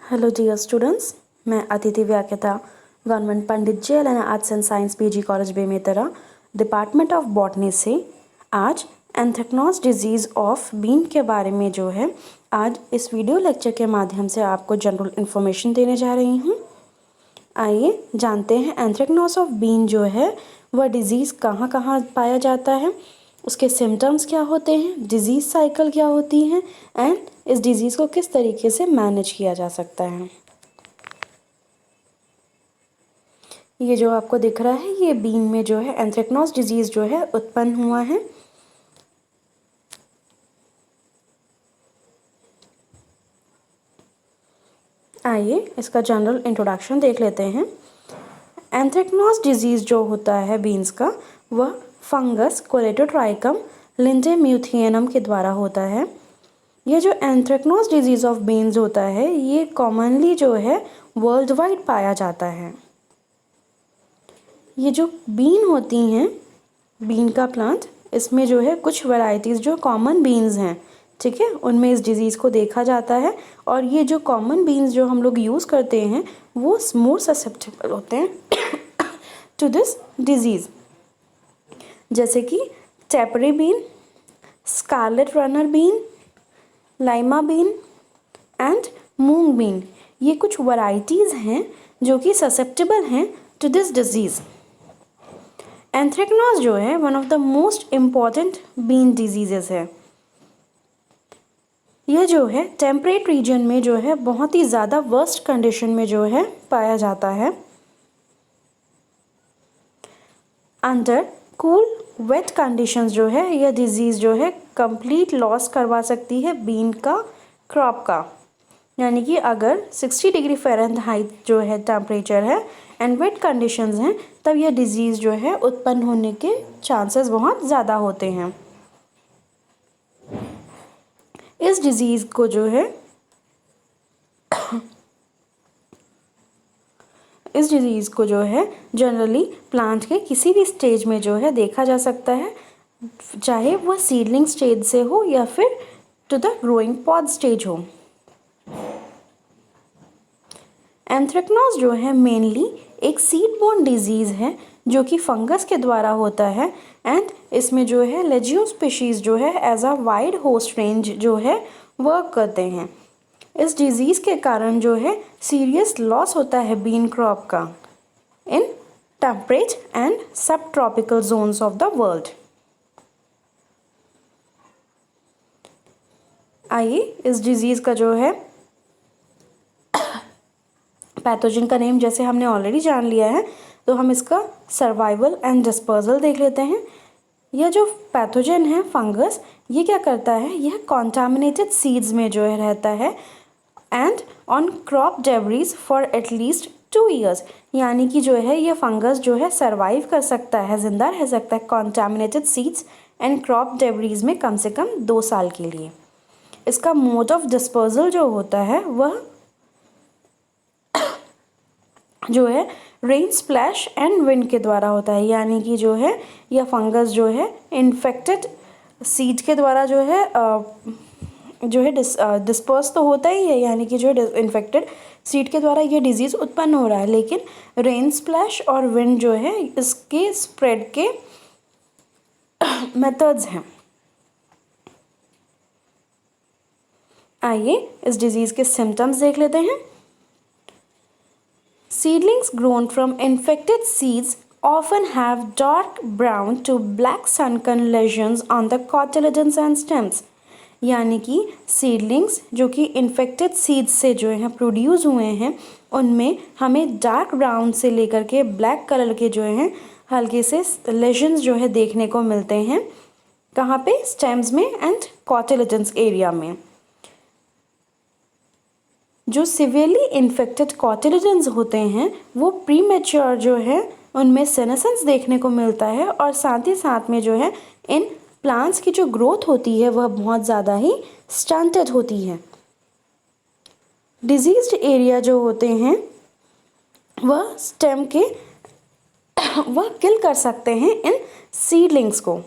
Hello dear students, मैं अतिथि व्याख्याता government Pandit JLN arts and science PG college Bemetara department of botany से आज एंथ्रेक्नोज डिजीज़ ऑफ बीन के बारे में जो है आज इस वीडियो लेक्चर के माध्यम से आपको जनरल इन्फॉर्मेशन देने जा रही हूँ। आइए जानते हैं एंथ्रेक्नोज ऑफ बीन जो है वह डिज़ीज़ कहाँ कहाँ पाया जाता है, उसके सिम्टम्स क्या होते हैं, डिज़ीज़ साइकिल क्या होती है एंड इस डिज़ीज़ को किस तरीके से मैनेज किया जा सकता है। ये जो आपको दिख रहा है ये बीन में जो है एंथ्रेक्नोज डिजीज़ जो है उत्पन्न हुआ है। आइए इसका जनरल इंट्रोडक्शन देख लेते हैं। एंथ्रेक्नोज डिजीज़ जो होता है बीन्स का वह फंगस कोलेटोट्राइकम लिंडेम्यूथियनम के द्वारा होता है। ये जो एंथ्रेक्नोज डिजीज़ ऑफ बीन्स होता है ये कॉमनली जो है वर्ल्ड वाइड पाया जाता है। ये जो बीन होती हैं, बीन का प्लांट, इसमें जो है कुछ वैरायटीज़ जो कॉमन बीन्स हैं, ठीक है, उनमें इस डिज़ीज़ को देखा जाता है। और ये जो कॉमन बीन्स जो हम लोग यूज़ करते हैं वो मोर ससेप्टेबल होते हैं टू दिस डिज़ीज़, जैसे कि tepary bean, scarlet runner bean, lima bean and moong bean. ये कुछ वैरायटीज़ हैं जो कि ससेप्टेबल हैं टू दिस डिज़ीज़। एंथ्रेक्नोज जो है one of the most important bean diseases है। यह जो है टेम्परेट रीजन में जो है बहुत ही ज़्यादा वर्स्ट कंडीशन में जो है पाया जाता है। अंडर कूल वेट कंडीशंस जो है यह डिजीज़ जो है कंप्लीट लॉस करवा सकती है बीन का क्रॉप का, यानी कि अगर 60 डिग्री फ़ारेनहाइट जो है टेम्परेचर है एंड वेट कंडीशंस हैं तब यह डिज़ीज़ जो है उत्पन्न होने के चांसेस बहुत ज़्यादा होते हैं। इस डिज़ीज़ को जो है जनरली प्लांट के किसी भी स्टेज में जो है देखा जा सकता है, चाहे वह सीडलिंग स्टेज से हो या फिर to the growing pod stage हो। एंथ्रेक्नोज जो है मेनली एक सीड बोर्न डिजीज़ है जो कि फंगस के द्वारा होता है एंड इसमें जो है लेजियम स्पीशीज़ जो है has a wide host range जो है वर्क करते हैं। इस डिज़ीज़ के कारण जो है सीरियस लॉस होता है बीन क्रॉप का इन टेम्परेट एंड सब tropical zones of the world. आइए इस डिज़ीज़ का जो है पैथोजन का नेम जैसे हमने ऑलरेडी जान लिया है तो हम इसका सर्वाइवल एंड डिस्पर्सल देख लेते हैं। यह जो पैथोजन है फंगस, ये क्या करता है, यह कॉन्टामिनेटेड सीड्स में जो है रहता है and on crop debris for at least 2 years, यानी कि जो है यह फंगस जो है सर्वाइव कर सकता है, जिंदा रह सकता है contaminated seeds and crop debris में कम से कम 2 साल के लिए। इसका मोड ऑफ डिस्पर्सल जो होता है वह जो है रेन स्प्लैश एंड विंड के द्वारा होता है, यानी कि जो है यह फंगस जो है इन्फेक्टेड सीड के द्वारा जो है डिस्पर्स तो होता ही है, यानी कि जो है इन्फेक्टेड सीड के द्वारा यह डिजीज़ उत्पन्न हो रहा है, लेकिन रेन स्प्लैश और विंड जो है इसके स्प्रेड के मेथड्स हैं। आइए इस डिजीज़ के सिम्टम्स देख लेते हैं। Seedlings grown from infected seeds often have dark brown to black sunken lesions on the cotyledons and stems, यानी कि सीडलिंग्स जो कि इन्फेक्टेड सीड्स से जो है प्रोड्यूस हुए हैं उनमें हमें डार्क ब्राउन से लेकर के ब्लैक कलर के जो हैं हल्के से लेजन्स जो है देखने को मिलते हैं। कहाँ पे, स्टेम्स में एंड कॉटिलेडन्स एरिया में। जो सिवियरली इन्फेक्टेड कॉटिलेडन्स होते हैं वो प्रीमेच्योर जो है उनमें सेनेसेंस देखने को मिलता है और साथ ही साथ में जो है इन प्लांट्स की जो ग्रोथ होती है वह बहुत ज़्यादा ही स्टंटेड होती है। डिजीज्ड एरिया जो होते हैं वह स्टेम के वह किल कर सकते हैं इन सीडलिंग्स को।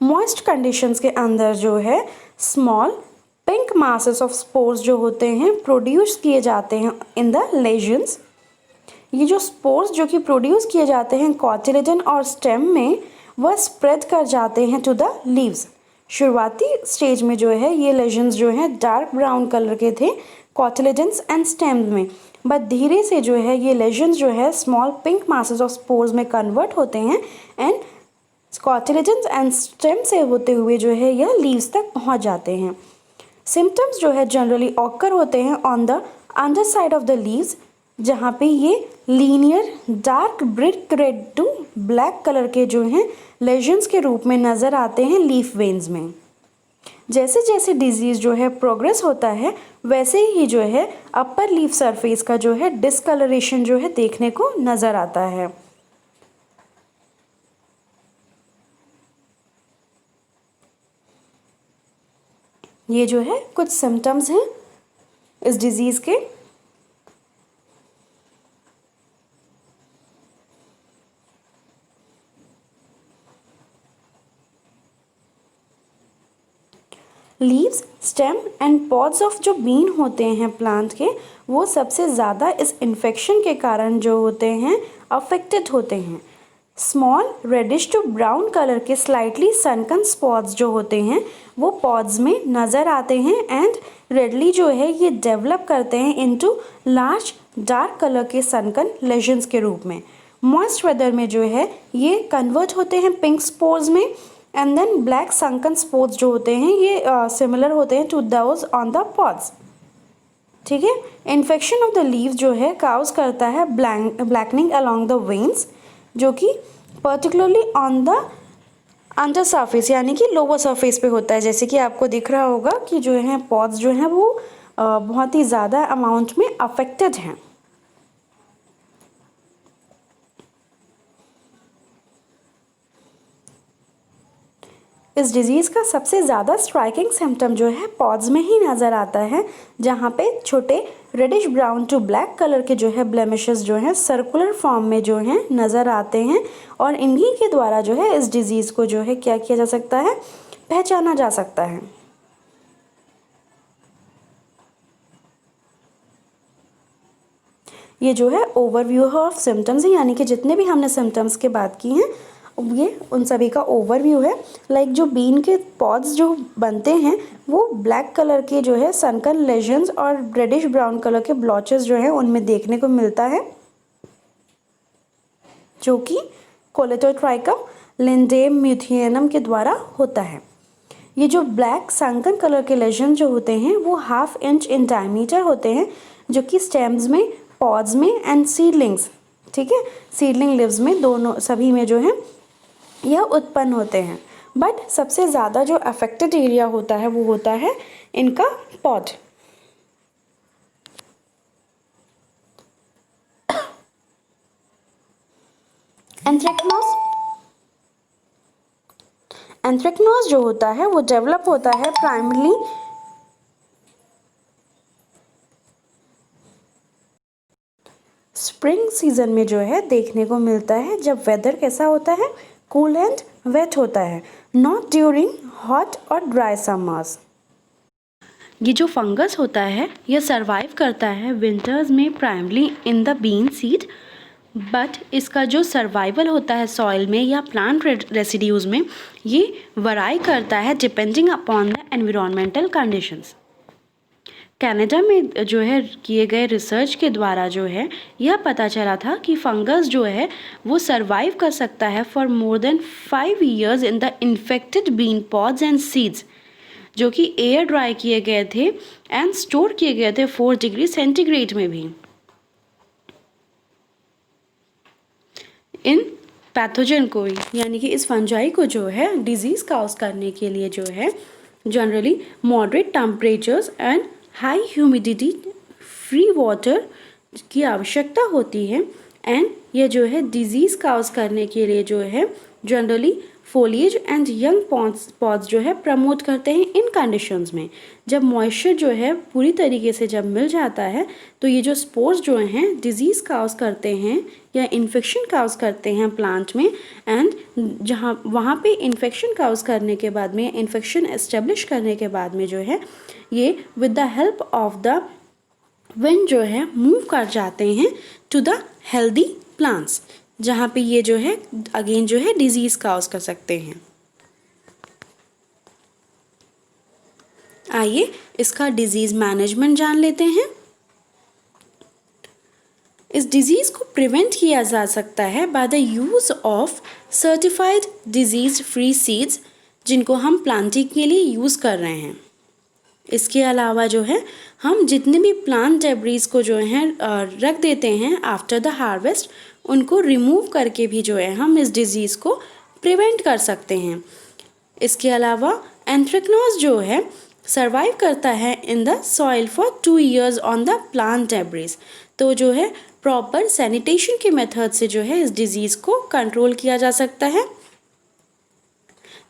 मॉइस्ट कंडीशंस के अंदर जो है small pink masses of spores जो होते हैं प्रोड्यूस किए जाते हैं इन द लेजन्स। ये जो स्पोर्स जो कि प्रोड्यूस किए जाते हैं कॉटिलेडन और स्टेम में, वह स्प्रेड कर जाते हैं टू द लीव्स। शुरुआती स्टेज में जो है ये लेजन्स जो हैं डार्क ब्राउन कलर के थे कॉटिलेडन्स एंड स्टेम्स में, बट धीरे से जो है ये लेजन्स जो है small pink masses of spores में कन्वर्ट होते हैं एंड कॉटिलेडन्स एंड स्टेम से होते हुए जो है यह लीव्स तक पहुंच जाते हैं। सिम्टम्स जो है जनरली ऑकर होते हैं on the underside of the leaves, जहाँ पे ये linear dark brick red to black colour के जो हैं लेजन्स के रूप में नज़र आते हैं लीफ वेन्स में। जैसे जैसे डिजीज़ जो है प्रोग्रेस होता है वैसे ही जो है अपर लीफ सरफेस का जो है डिस्कलरेशन जो है देखने को नज़र आता है। ये जो है कुछ सिम्टम्स हैं इस डिजीज़ के। Leaves, stem and pods of जो बीन होते हैं प्लांट के, वो सबसे ज़्यादा इस इन्फेक्शन के कारण जो होते हैं अफेक्टेड होते हैं। Small reddish to brown colour के स्लाइटली सनकन स्पॉट्स जो होते हैं वो पॉड्स में नज़र आते हैं एंड रेडली जो है ये डेवलप करते हैं इनटू लार्ज डार्क कलर के सनकन लेजन्स के रूप में। मॉइस्ट वेदर में जो है ये कन्वर्ट होते हैं पिंक स्पोर्स में and then black sunken spots जो होते हैं ये सिमिलर होते हैं to those on the pods. ठीक है, इन्फेक्शन ऑफ द लीव जो है काउज करता है ब्लैकनिंग अलोंग द वेन्स, जो कि particularly on the under surface यानी कि लोअर सरफेस पे होता है। जैसे कि आपको दिख रहा होगा कि जो है पॉड्स जो हैं वो बहुत ही ज़्यादा अमाउंट में अफेक्टेड हैं। इस डिज़ीज़ का सबसे ज़्यादा स्ट्राइकिंग सिम्टम जो है पॉड्स में ही नज़र आता है, जहाँ पे छोटे reddish brown to black colour के जो है ब्लेमिशेस जो हैं सर्कुलर फॉर्म में जो हैं नज़र आते हैं, और इन्हीं के द्वारा जो है इस डिज़ीज़ को जो है क्या किया जा सकता है, पहचाना जा सकता है। ये जो है ओवरव्यू ऑफ सिम्टम्स है, यानी कि जितने भी हमने सिम्टम्स की बात की हैं ये उन सभी का ओवरव्यू है। लाइक जो बीन के पॉड्स जो बनते हैं वो ब्लैक कलर के जो है सनकन लेजन्स और रेडिश ब्राउन कलर के ब्लॉचेस जो है उनमें देखने को मिलता है, जो कि कोलेटोट्राइकम लिंडेम म्यूथियनम के द्वारा होता है। ये जो ब्लैक सनकन कलर के लेजन जो होते हैं वो 1/2 इंच इन डायमीटर होते हैं, जो कि स्टेम्स में, पॉड्स में एंड सीडलिंग्स, ठीक है, सीडलिंग लिव्स में, दोनों सभी में जो है यह उत्पन्न होते हैं। बट सबसे ज़्यादा जो अफेक्टेड एरिया होता है वो होता है इनका पॉड। एंथ्रेक्नोज जो होता है वो डेवलप होता है प्राइमरली स्प्रिंग सीजन में जो है देखने को मिलता है, जब वेदर कैसा होता है, कूल एंड वेट होता है, नॉट ड्यूरिंग हॉट और ड्राई समर्स। ये जो फंगस होता है यह सरवाइव करता है विंटर्स में primarily in the bean seed, but इसका जो सर्वाइवल होता है सॉइल में या प्लांट रेसिड्यूज़ में ये वराई करता है depending upon the environmental conditions. Canada में जो है किए गए रिसर्च के द्वारा जो है यह पता चला था कि फंगस जो है वो सरवाइव कर सकता है for more than 5 years in the infected bean pods and seeds, जो कि एयर ड्राई किए गए थे एंड स्टोर किए गए थे 4 डिग्री सेंटीग्रेड में भी। इन पैथोजन को यानी कि इस फंजाई को जो है डिजीज़ काउज करने के लिए जो है generally moderate temperatures and high humidity free water की आवश्यकता होती है, एंड ये जो है डिजीज़ काउज करने के लिए जो है generally foliage and young pods जो है प्रमोट करते हैं इन कंडीशंस में। जब मॉइस्चर जो है पूरी तरीके से जब मिल जाता है तो ये जो स्पोर्स जो हैं डिजीज़ काउज करते हैं या इन्फेक्शन काउज करते हैं प्लांट में, एंड जहाँ वहाँ पे इन्फेक्शन काउज करने के बाद में, इन्फेक्शन एस्टेब्लिश करने के बाद में जो है ये with the help of the wind जो है मूव कर जाते हैं टू द हेल्दी प्लांट्स, जहाँ पे ये जो है अगेन जो है डिजीज़ काउज कर सकते हैं। आइए इसका डिजीज़ मैनेजमेंट जान लेते हैं। इस डिजीज़ को प्रिवेंट किया जा सकता है by the use of certified disease free seeds, जिनको हम प्लांटिंग के लिए यूज़ कर रहे हैं। इसके अलावा जो है हम जितने भी प्लांट डेब्रीज को जो है रख देते हैं आफ्टर द हार्वेस्ट, उनको रिमूव करके भी जो है हम इस डिज़ीज़ को प्रिवेंट कर सकते हैं। इसके अलावा एंथ्रेक्नोज जो है सर्वाइव करता है in the soil for 2 years on the plant debris, तो जो है प्रॉपर सैनिटेशन के मेथड से जो है इस डिज़ीज़ को कंट्रोल किया जा सकता है।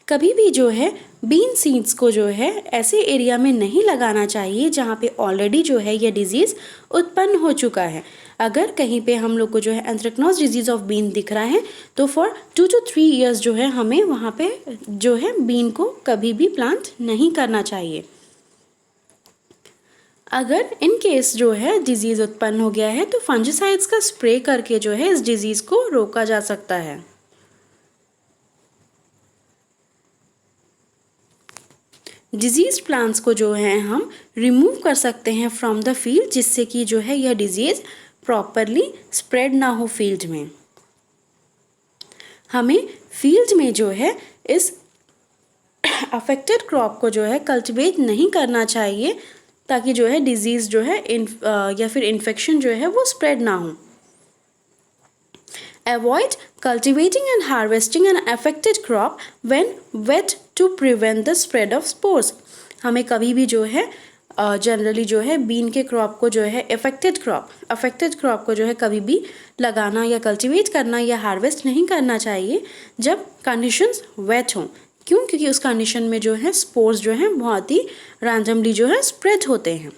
कभी भी जो है बीन सीड्स को जो है ऐसे एरिया में नहीं लगाना चाहिए जहाँ पे ऑलरेडी जो है ये डिज़ीज़ उत्पन्न हो चुका है। अगर कहीं पे हम लोग को जो है एंथ्रेक्नोज डिजीज़ ऑफ बीन दिख रहा है तो फॉर 2 to 3 years जो है हमें वहाँ पे जो है बीन को कभी भी प्लांट नहीं करना चाहिए। अगर इन केस जो है डिज़ीज़ उत्पन्न हो गया है तो फंजीसाइड्स का स्प्रे करके जो है इस डिज़ीज़ को रोका जा सकता है। डिजीज़ प्लांट्स को जो है हम रिमूव कर सकते हैं फ्रॉम द फील्ड, जिससे कि जो है यह डिजीज़ प्रॉपरली स्प्रेड ना हो फील्ड में। हमें फील्ड में जो है इस अफेक्टेड क्रॉप को जो है कल्टिवेट नहीं करना चाहिए, ताकि जो है डिजीज़ जो है या फिर इन्फेक्शन जो है वो स्प्रेड ना हो। Avoid cultivating and harvesting an affected crop when wet to prevent the spread of spores. हमें कभी भी जो है जनरली जो है बीन के क्रॉप को जो है अफेक्टेड क्रॉप को जो है कभी भी लगाना या कल्टीवेट करना या हार्वेस्ट नहीं करना चाहिए जब कंडीशंस वेट हों। क्यों? क्योंकि उस कंडीशन में जो है स्पोर्स जो है बहुत ही रैंडमली जो है स्प्रेड होते हैं।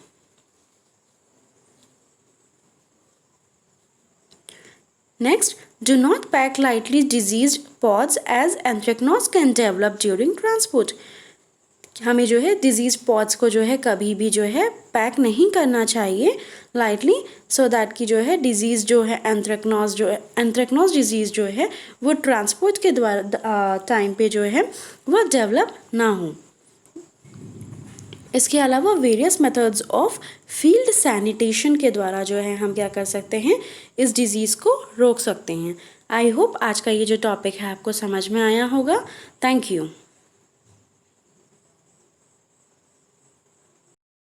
Next, do not pack lightly diseased pods as anthracnose can develop during transport. हमें जो है डिजीज पॉड्स को जो है कभी भी जो है पैक नहीं करना चाहिए लाइटली, सो दैट कि जो है डिजीज़ जो है एंथ्रेक्नोज डिजीज़ जो है वो ट्रांसपोर्ट के द्वारा टाइम पे जो है वो डेवलप ना हो। इसके अलावा various methods of field sanitation के द्वारा जो है हम क्या कर सकते हैं, इस डिज़ीज़ को रोक सकते हैं। आई होप आज का ये जो टॉपिक है आपको समझ में आया होगा। Thank you.